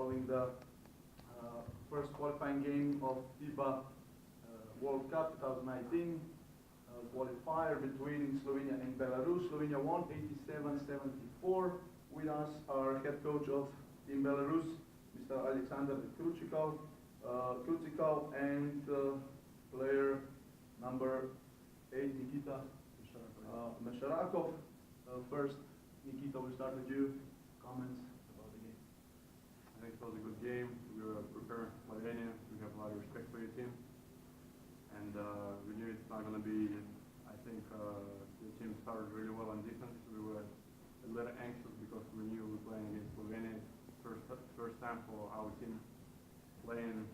following the first qualifying game of FIBA World Cup 2019 qualifier between Slovenia and Belarus. Slovenia won 87-74. With us, our head coach of Team Belarus, Mr. Alexander Krucikov, and player number 8, Nikita Mesharakov. First, Nikita, we'll start with you. Comments about the game. I think it was a good game. We were prepared for Slovenia. We have a lot of respect for your team. And we knew it's not going to be, I think the team started really well on defense. We were a little anxious because we knew we were playing against Slovenia. First time for our team playing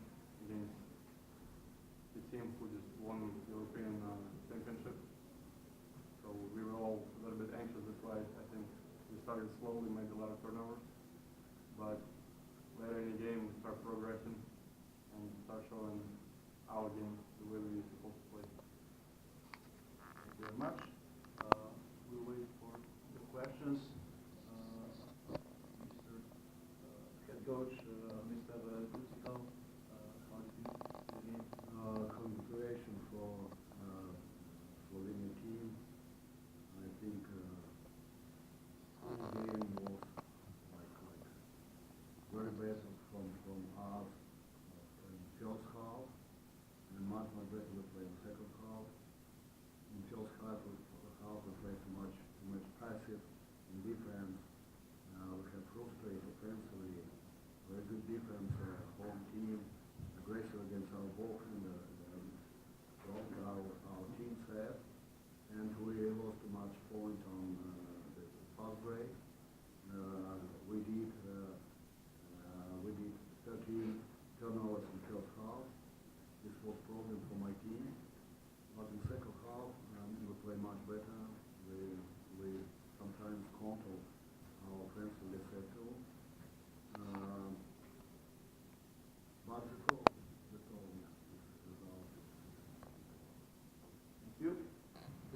against the team who just won the European Championship. So we were all a little bit anxious. That's why I think we started slow. We made a lot of turnovers. But later in the game, we start progressing and start showing our game the way we're supposed to play. Thank you very much. We'll wait for the questions. Mr. Head Coach, Mr. Krucikov, how did you see the game? Congratulations for Slovenia team. I think the game was like very bad from us in first half, and much better we played in second half. In first half we played too much passive in defense. We had frustrated offensively, very good defense, home team, aggressive against our box and our team set, and we lost too much point on the fast break. We did 13 turnovers in first half. This was a problem for my team, but in second half we play much better. We sometimes control our offensive set too. But that's all.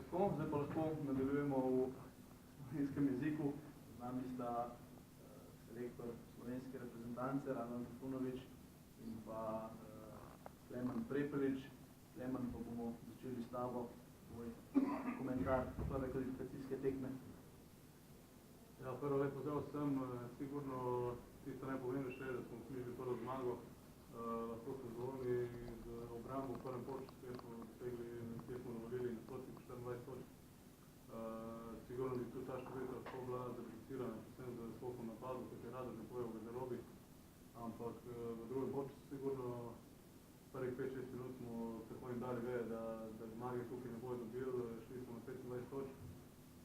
Tako, zdaj pa lahko nadaljujemo v slovenskem jeziku. Z nami sta selektor slovenske reprezentance Radovan Trifunović in pa Klemen Prepelič. Klemen, pa bomo začeli s tabo tvoj komentar prve kvalifikacijske tekme. Ja, prvo lep pozdrav vsem. Sigurno tisto najpomembnejše je, da smo vknjižili prvo zmago. Lahko smo zadovoljni z obrambo v prvem polčasu, kjer smo navodili nasprotnik 24 točk. Sigurno bi tudi ta številka lahko bila zreducirana, predvsem z skokom napadu, kot je Rado že povedal v garderobi. Ampak v drugem polčasu sigurno prvih 5-6 minut smo tako jim dali veje, da zmage tukaj ne bojo dobili, šli smo na 25 točk.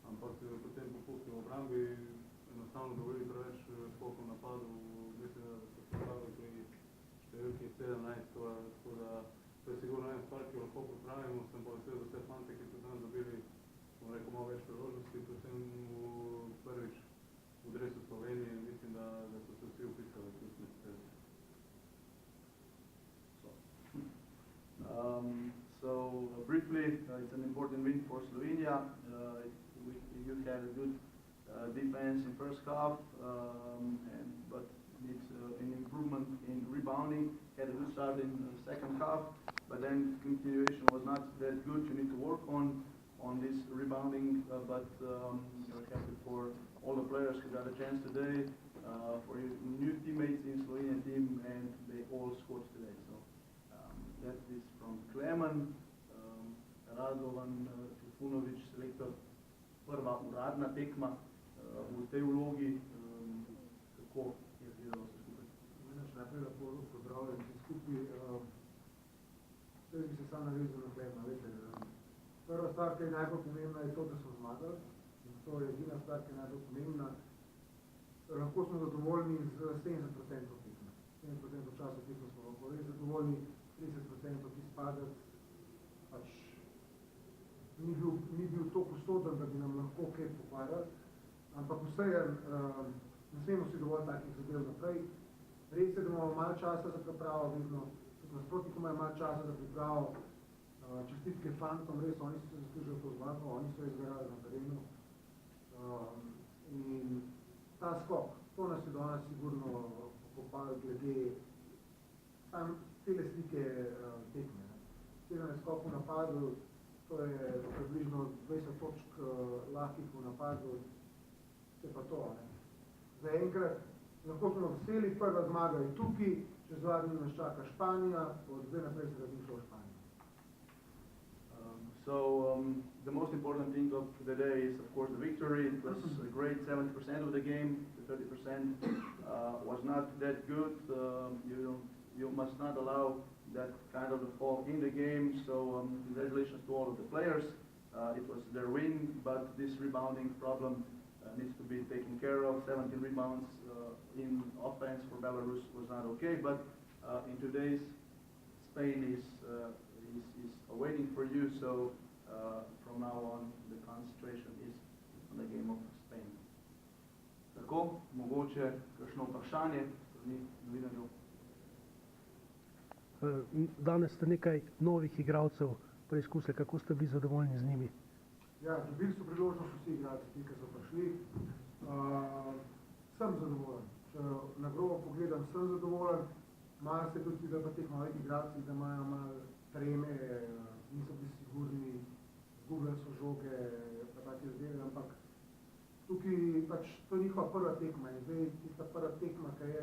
Ampak potem popusti v obrambi, enostavno dovolili preveč skokov napadu, mislim, da so se stavili pri številki 17, tako da to je sigurno ena stvar, ki jo lahko popravimo. Sem pa vesel za vse fante, ki so danes dobili, bom rekel, malo več priložnosti, predvsem prvič v dresu Slovenije, in mislim, da so se vsi upisali v ključne strelce. So briefly, it's an important win for Slovenia. You had a good defense in first half, but needs an improvement in rebounding. Had a good start in the second half, but then continuation was not that good. You need to work on this rebounding, but we're happy for all the players who got a chance today, for your new teammates in Slovenian team, and they all scored today. So that is from Klemen. Radovan Trifunović, selektor, prva uradna tekma v tej vlogi, kako je izgledalo vse skupaj? Najprej lepo pozdravljam vsi skupaj. Bi se sam navezal na Klemna. Prva stvar, ki je najbolj pomembna, je to, da smo zmagali. In to je edina stvar, ki je najbolj pomembna. Lahko smo zadovoljni z 70% tekme. 70% časa tekme smo lahko res zadovoljni, 30% ki spadec pač ni bil toliko usoden, da bi nam lahko kaj pokvarjali. Ampak vseeno ne smemo si dovolj takih zadev naprej. Res je, da imamo malo časa za pripravo, vedno tudi nasprotnikom imajo malo časa za pripravo. Čestitke fantom, res, oni so se zaslužili to zmago, oni so izgarali na terenu. In ta skok, to nas je danes sigurno pokopali glede cele slike tekme. 17 skokov v napadu, to je približno 20 točk lahkih v napadu, to je pa to. Ne. Zaenkrat lahko smo veseli, prva zmaga je tukaj, čez 2 dni nas čaka Španija, od zdaj naprej se razmišlja o Španiji. The most important thing of the day is, of course, the victory. It was a great 70% of the game. The 30% was not that good. You must not allow that kind of a fall in the game. So congratulations to all of the players. It was their win, but this rebounding problem needs to be taken care of. 17 rebounds in offense for Belarus was not okay, but in today's Spain is waiting for you, so from now on the concentration is on the game of Spain. Tako, mogoče kakšno vprašanje, strani novinarjev. Danes ste nekaj novih igralcev preizkusili, kako ste bili zadovoljni z njimi? Ja, dobili so priložnost vsi igralci, ti, ki so prišli. Sem zadovoljen. Če na grobo pogledam, sem zadovoljen. Malo se tudi videl pa teh novih igralcih, da imajo malo treme, niso bili sigurni, zgubljali so žoge, pa take zadeve, ampak tukaj pač to je njihova prva tekma in zdaj tista prva tekma, ki je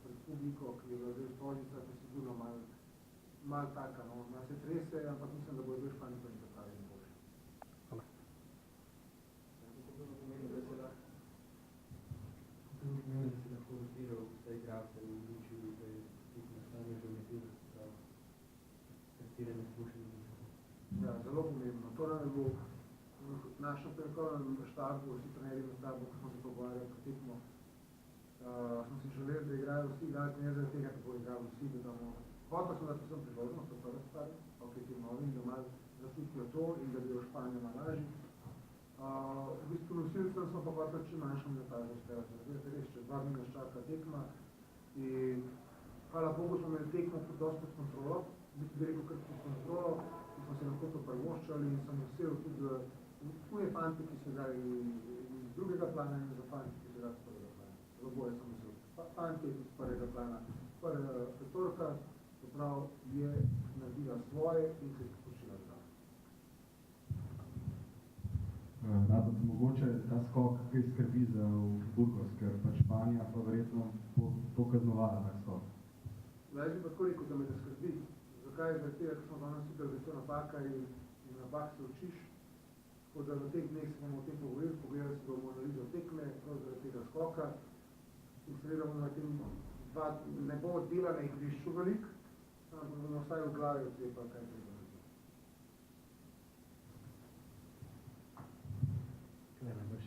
pred publiko, ki je bila zdaj stolnica, to je sigurno malo taka, no, malo se trese, ampak mislim, da bojo zdaj Španiji prvi zapravili boljše. Hvala. Pomeni, da si lahko motiviral vse igralce in učil, da je tekma stanje geometrije, se pravi, testiranje izkušenj. Ja, zelo pomembno. To nam je bilo v našem prekovnem štabu, vsi trenerji med sabo, ko smo se pogovarjali po tekmo, smo si želeli, da igrajo vsi igralci, ne zaradi tega, kako igrajo vsi, da damo. Hotel smo, da so sem priložnost, to prva stvar, ok, ti novim, da malo zaslikijo to in da bi v Španiji malo lažji. V bistvu nosilcem smo pa hotel čim manjšo minutažo speljati. Res, čez 2 dni nas čaka tekma in hvala Bogu smo imeli tekmo dosti pod kontrolo, bi rekel kar pod kontrolo, in smo se lahko to prvoščali in sem vesel tudi tuje fante, ki so igrali iz drugega plana in za fante, ki so igrali z prvega plana. Za oboje sem vesel. Fante iz prvega plana, prva petorka, čeprav je naredila svoje in se je spočila zdrav. Rado, mogoče ta skok kaj skrbi za Burgos, ker pač Španija pa verjetno bo to kaznovala ta skok. Jaz bi pa tako rekel, da me ne skrbi. Zakaj? Zaradi tega, ker smo danes videli, da je to napaka in napak se učiš. Tako da v teh dneh se bomo o tem pogovorili, pogledali se bomo analizo tekme, prav zaradi tega skoka. In seveda bomo na tem ne bo dela na igrišču veliko, ampak bomo vsaj v glavi odcepali, kaj treba.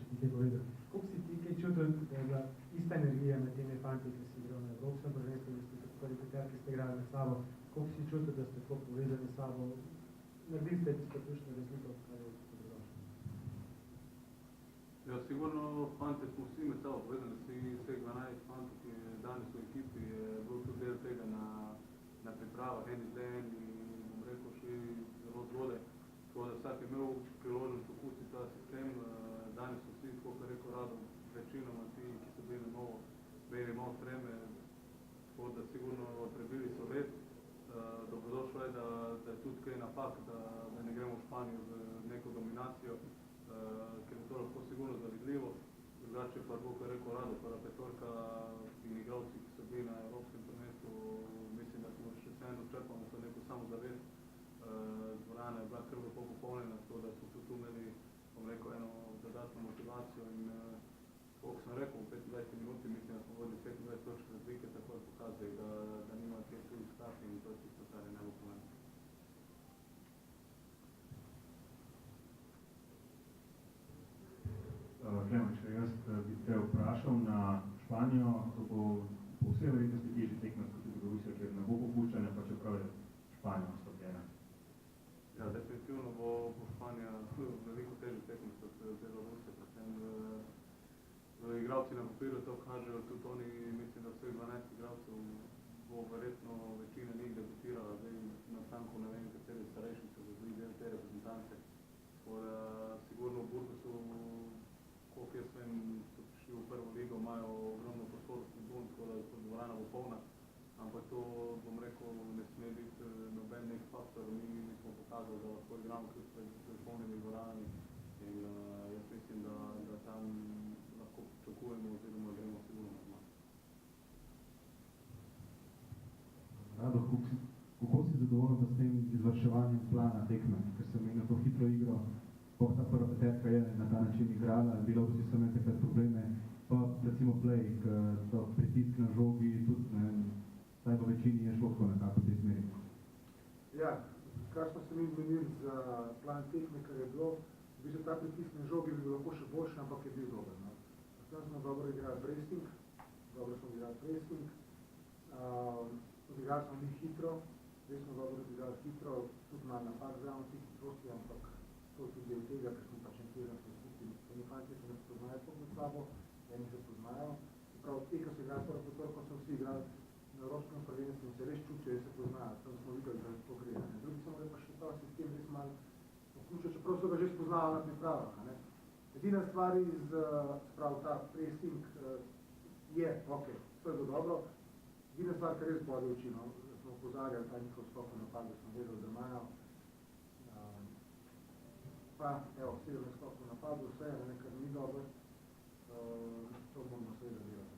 Nekaj povedal. Kako si ti kaj čutil, da je bila ista energija med temi fanti, ki si igral na Evropskem prvenstvu, da ste tako peterki ste igrali med sabo, kako si čutil, da ste tako povezani s sabo, naredili ste tisto ključno razliko, kar je dobrodošlo? Ja, sigurno fante smo vsi med sabo povezani, vseh 12 fantov, ki je danes v ekipi, je bil tudi del tega na pripravah, en izden in bom rekel še zelo zgodaj. Tako da vsak je imel priložnost okusiti ta sistem. Danes so vsi, tako kot rekel Rado, večinoma ti, ki so bili na novo, imeli malo treme, tako da sigurno prebili so let. Dobrodošlo je, da je tudi kaj napak, da ne gremo v Španijo z neko dominacijo, ker je to lahko sigurno zavidljivo. Drugače pa bo, kot rekel Rado, prva petorka in igralci, ki so bili na Evropskem prvenstvu, mislim, da smo še vseeno črpamo to neko samozavest. Dvorana je bila kar lepo popolnjena, tako da smo tudi imeli, bom rekel, eno dodatno motivacijo in koliko sem rekel, v 25 minuti mislim, da smo vodili 25 točk razlike, tako je pokazali, da nima kje tu iskati in to je tisto, kar je najbolj pomembno. Klemen, če jaz bi te vprašal na Španijo, to bo po vsej verjetnosti težji tekmec kot je Belorusija, ker ne bo popuščanja, pa čeprav je Španija stopljena. Ja, definitivno bo Španija veliko težji tekmec kot Belorusija, predvsem igralci na papirju to kažejo, tudi oni, mislim, da vseh 12 igralcev bo verjetno večina njih debutirala, zdaj na tanko ne vem, kateri starejši so zdaj del te reprezentance. Sigurno v Burgosu, koliko jaz vem, so prišli v prvo ligo, imajo ogromno prostorov, tako da dvorana bo to, bom rekel, ne sme biti noben nek faktor. Mi smo pokazali, da lahko igramo kljub polnimi dvoranami in jaz mislim, da tam lahko pričakujemo oziroma gremo sigurno na zmago. Rado, kako si zadovoljen s tem izvrševanjem plana tekme, ker se meni to hitro igro, sploh ta prva peterka je na ta način igrala, Belorusi so imeli takrat probleme, pa recimo play, to pritisk na žogi, tudi vsaj v večini je šlo nekako v tej smeri. Ja, kar smo se mi zmenili za plan tekme, kar je bilo, bi se ta pritisk na žogi bi bil lahko še boljši, ampak je bil dober. No. Potem smo dobro igrali pressing, odigrali smo mi hitro, res smo dobro odigrali hitro, tudi malo napad zraven tih hitrosti, ampak to je tudi del tega, ker smo pač entirali se skupaj. Eni fanti se ne spoznajo pod med sabo, eni se poznajo. Prav te, ko se igrali prvo potorko, so vsi igrali na evropskem prvenstvu in se res čutijo, da se poznajo. Tam smo videli, da to gre. Drugi so morali pa še ta sistem res malo vključiti, čeprav so ga že spoznali na pripravah. Edina stvar iz ta pressing je, ok, to je bilo dobro. Edina stvar, kar res bode oči, no, da smo opozarjali ta njihov skok v napad, da smo vedeli, da imajo. Pa, evo, sedem skok v napadu, vse, nekaj ni dobro. To bomo seveda delati.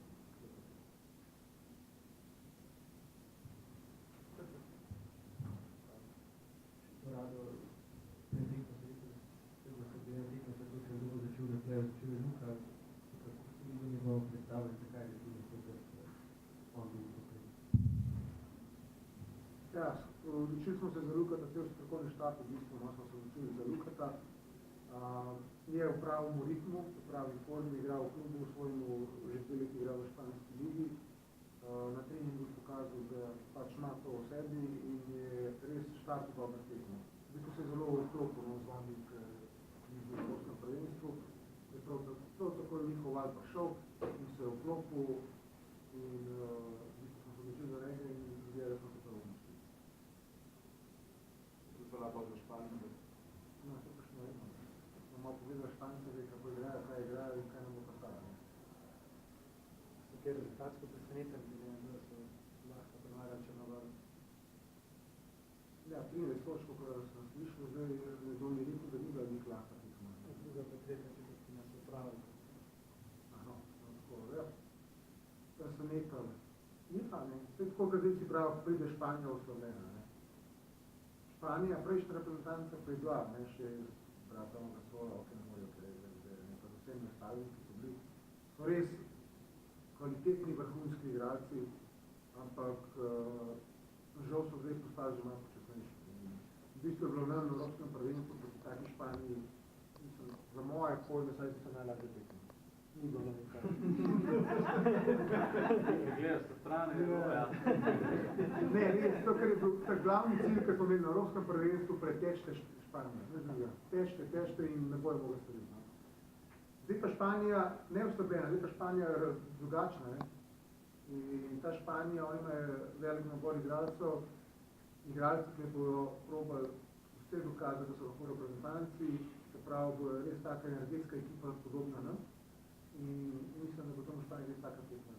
Rado, predikno se vidite, da se bi nekaj tako se je dobro začel, da je začel Luka, kako se mi njegovo predstavljati, kaj je tudi to, da on bil tukaj. Ja, odločili smo se za Lukata, cel strokovni štab, v bistvu, no, smo se odločili za Lukata. Je v pravem ritmu, v pravi formi, igral v klubu, v svojemu že 2 leti igral v španski ligi. Na treningu pokazal, da pač ima to v sebi in je res štartil dobro tekmo. V bistvu se je zelo vklopil na zvonnik v evropskem prvenstvu. Je prav tako je njihov val prišel in se je vklopil in v bistvu smo se odločili za njega in izgleda, da smo se prav odločili. To je bila pa za Španijo. No, to pa še ne vedno. Smo malo povedali Španice, kako igrajo, kaj igrajo in kaj nam bo postavljeno. Kaj rezultatsko presenetem, da so lahko premagali Črnogoro? Ja, 13 točk, ko sem slišal, zdaj nekdo mi rekel, da ni bila njih lahka tekma. Druga pa tretja, ki nas upravili. Aha, tako, ja. Presenetali. Ni pa, ne. Vse tako, kad zdaj si prav, pride Španija oslovljena, ne. Španija, prejšnja reprezentanca pa je bila, ne, še bratom Gasola, ok, ne mojo, ker je zdaj, ne, pa z vsemi ostali, ki so bili. So res kvalitetni vrhunski igralci, ampak žal so zdaj postali že malo počasnejši. V bistvu je bilo na evropskem prvenstvu, da si taki Španiji, mislim, za moje pojme, saj so najlažje tekme. Ni bilo nekaj. Gledaš sa strane, ja. Ne, res, to, ker je bil tak glavni cilj, ker smo imeli na evropskem prvenstvu, pretečte Španijo. Tešte in ne bojo mogli storiti. Zdaj pa Španija ne oslabljena, zdaj pa Španija je drugačna. Ne? In ta Španija, oni imajo velik nabor igralcev, ki bodo probali vse dokazati, da so lahko reprezentanci, se pravi, bo res taka energetska ekipa podobna nam. In mislim, da bo to v Španiji res taka tekma.